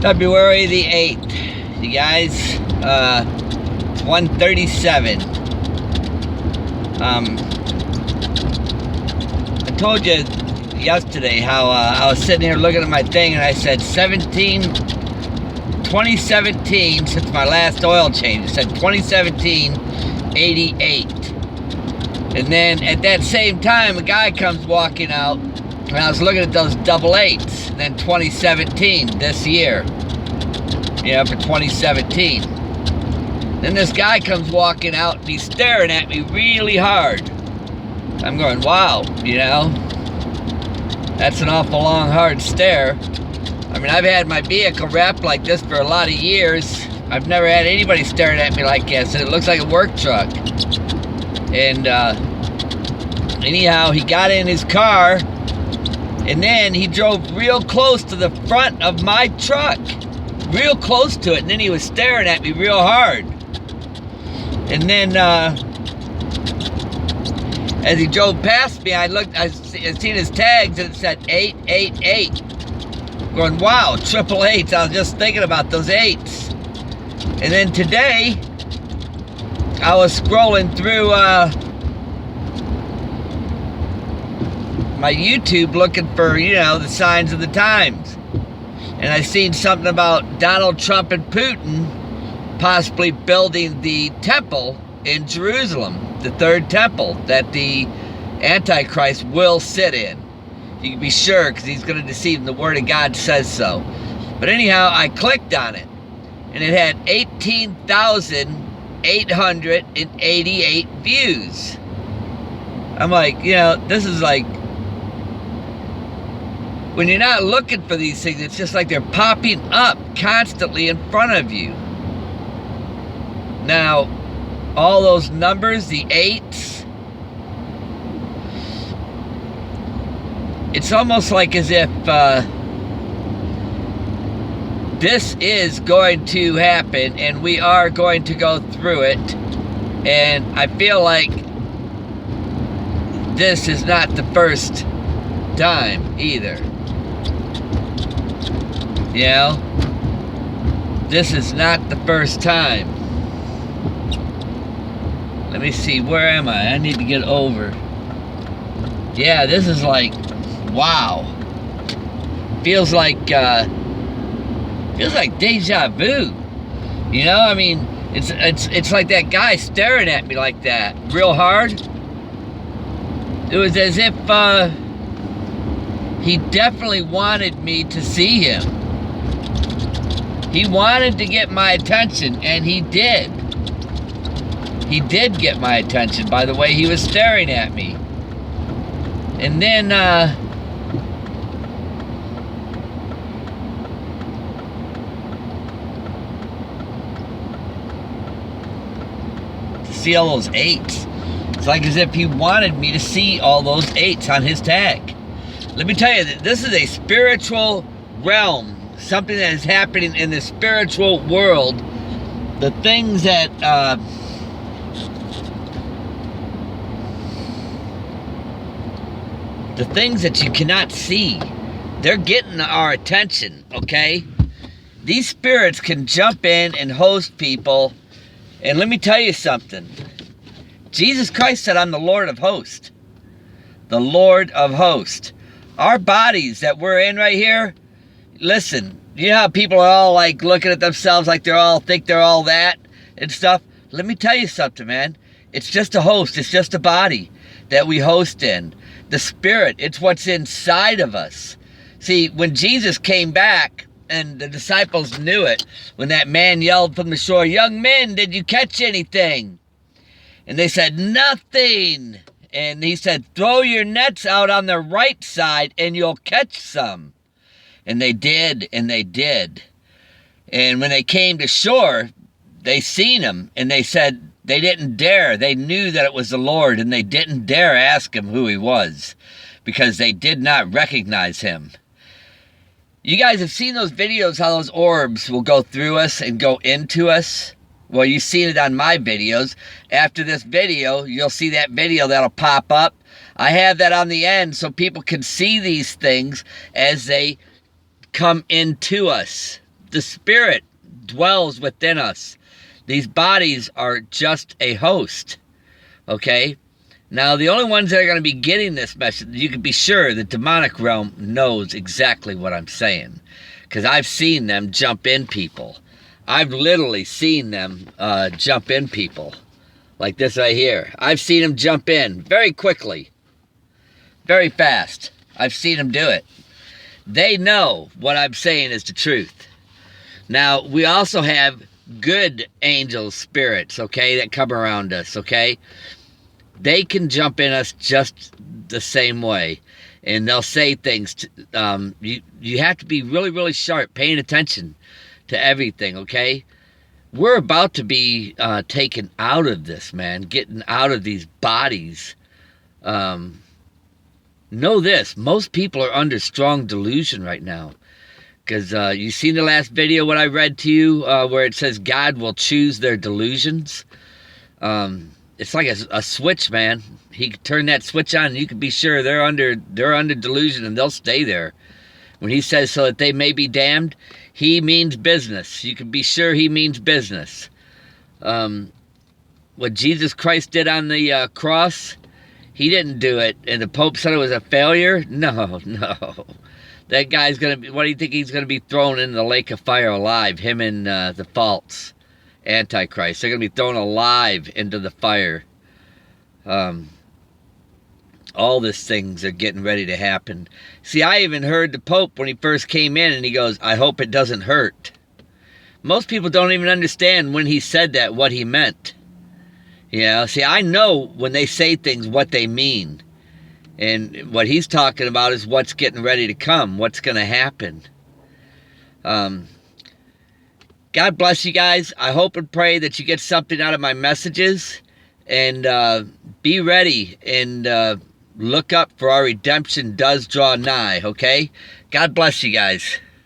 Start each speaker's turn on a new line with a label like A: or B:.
A: February the 8th. You guys, it's 1:37. I told you yesterday how I was sitting here looking at my thing and I said 2017, since my last oil change, it said 2017, 88. And then at that same time, a guy comes walking out, and I was looking at those double eights. And then 2017, this year, for 2017. Then this guy comes walking out, and he's staring at me really hard. I'm going, wow, that's an awful long, hard stare. I mean, I've had my vehicle wrapped like this for a lot of years. I've never had anybody staring at me like this, and it looks like a work truck. And anyhow, he got in his car, and then he drove real close to the front of my truck. Real close to it, and then he was staring at me real hard. And then, as he drove past me, I seen his tags, and it said 888. Going, wow, triple eights. I was just thinking about those eights. And then today, I was scrolling through my YouTube looking for, the signs of the times. And I seen something about Donald Trump and Putin possibly building the temple in Jerusalem, the third temple that the Antichrist will sit in. You can be sure, because he's going to deceive them. The Word of God says so. But anyhow, I clicked on it, and it had 18,888 views. I'm like, this is like, when you're not looking for these things, it's just like they're popping up constantly in front of you. Now, all those numbers, the eights, it's almost like as if this is going to happen, and we are going to go through it. And I feel like this is not the first time either. This is not the first time. Let me see, where am I? I need to get over. Yeah, this is like, wow. Feels like deja vu. I mean, it's like that guy staring at me like that, real hard. It was as if he definitely wanted me to see him. He wanted to get my attention, and he did. He did get my attention by the way he was staring at me. And then, to see all those eights. It's like as if he wanted me to see all those eights on his tag. Let me tell you, this is a spiritual realm. Something that is happening in the spiritual world. The things that you cannot see, they're getting our attention, okay? These spirits can jump in and host people. And let me tell you something. Jesus Christ said, I'm the Lord of hosts. The Lord of hosts. Our bodies that we're in right here, listen, you know how people are all like looking at themselves like think they're all that and stuff? Let me tell you something, man. It's just a host. It's just a body that we host in. The spirit, it's what's inside of us. See, when Jesus came back, and the disciples knew it, when that man yelled from the shore, young men, did you catch anything? And they said, nothing. And he said, throw your nets out on the right side and you'll catch some. And they did, and they did. And when they came to shore, they seen him, and they said they didn't dare. They knew that it was the Lord, and they didn't dare ask him who he was because they did not recognize him. You guys have seen those videos, how those orbs will go through us and go into us? Well, you've seen it on my videos. After this video, you'll see that video that'll pop up. I have that on the end so people can see these things as they come into us. The Spirit dwells within us. These bodies are just a host, okay? Now, the only ones that are going to be getting this message, you can be sure the demonic realm knows exactly what I'm saying, because I've seen them jump in people. I've literally seen them jump in people, like this right here. I've seen them jump in very quickly, very fast. I've seen them do it. They know what I'm saying is the truth. Now, we also have good angel spirits, okay, that come around us, okay? They can jump in us just the same way. And they'll say things. You have to be really, really sharp, paying attention to everything, okay? We're about to be taken out of this, man, getting out of these bodies. Know this, most people are under strong delusion right now. Because you seen the last video, what I read to you, where it says God will choose their delusions. It's like a switch, man. He can turn that switch on, and you can be sure they're under delusion, and they'll stay there. When he says so that they may be damned, he means business. You can be sure he means business. What Jesus Christ did on the cross, he didn't do it, and the Pope said it was a failure. No. That guy's going to be, what do you think he's going to be thrown in the lake of fire alive? Him and the false Antichrist. They're going to be thrown alive into the fire. All these things are getting ready to happen. See, I even heard the Pope when he first came in, and he goes, I hope it doesn't hurt. Most people don't even understand when he said that, what he meant. You know, see, I know when they say things, what they mean. And what he's talking about is what's getting ready to come, what's going to happen. God bless you guys. I hope and pray that you get something out of my messages. And be ready and look up, for our redemption does draw nigh, okay? God bless you guys.